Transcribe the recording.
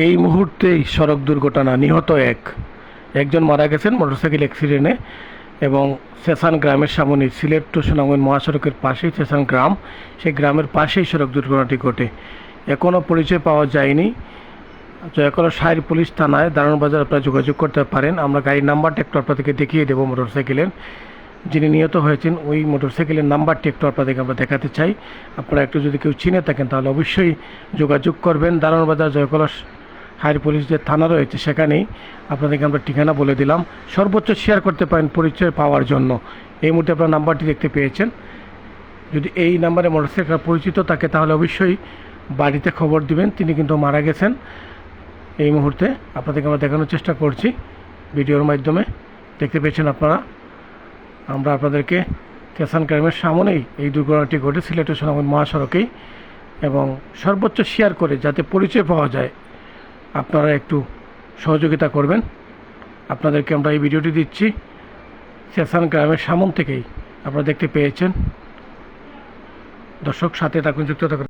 এই মুহূর্তেই সড়ক দুর্ঘটনা, নিহত একজন মারা গেছেন মোটরসাইকেল অ্যাক্সিডেন্টে এবং সেসান গ্রামের সামনে, সিলেট টু সুনামগঞ্জ মহাসড়কের পাশেই সেসান গ্রাম, সেই গ্রামের পাশেই সড়ক দুর্ঘটনাটি ঘটে। এখনও পরিচয় পাওয়া যায়নি। জয়কলা শাহী পুলিশ থানায় দারুণ বাজার আপনারা যোগাযোগ করতে পারেন। আমরা গাড়ির নাম্বারটা একটু আপনাদেরকে দেখিয়ে দেবো। মোটরসাইকেলের যিনি নিহত হয়েছেন ওই মোটরসাইকেলের নাম্বারটি একটু আপনাদেরকে আমরা দেখাতে চাই। আপনারা একটু যদি কেউ চিনে থাকেন তাহলে অবশ্যই যোগাযোগ করবেন। দারুণ বাজার জয়কলা হায়ার পুলিশ যে থানা রয়েছে সেখানেই আপনাদেরকে আমরা ঠিকানা বলে দিলাম। সর্বোচ্চ শেয়ার করতে পারেন পরিচয় পাওয়ার জন্য। এই মুহূর্তে আপনার নাম্বারটি দেখতে পেয়েছেন। যদি এই নাম্বারে মোটরসাইকেল পরিচিত থাকে তাহলে অবশ্যই বাড়িতে খবর দিবেন। তিনি কিন্তু মারা গেছেন। এই মুহূর্তে আপনাদেরকে আমরা দেখানোর চেষ্টা করছি ভিডিওর মাধ্যমে। দেখতে পেয়েছেন আপনারা। আমরা আপনাদেরকে সেসান গ্রামের সামনেই এই দুর্ঘটনাটি ঘটে, সিলেট টু সুনামগঞ্জ মহাসড়কেই, এবং সর্বোচ্চ শেয়ার করে যাতে পরিচয় পাওয়া যায় আপনারা একটু সহযোগিতা করবেন। আপনাদেরকে আমরা এই ভিডিওটি দিচ্ছি সেসান গ্রামের সামন থেকেই, আপনারা দেখতে পেয়েছেন। দর্শক সাথে থাকুন, যুক্ত থাকুন।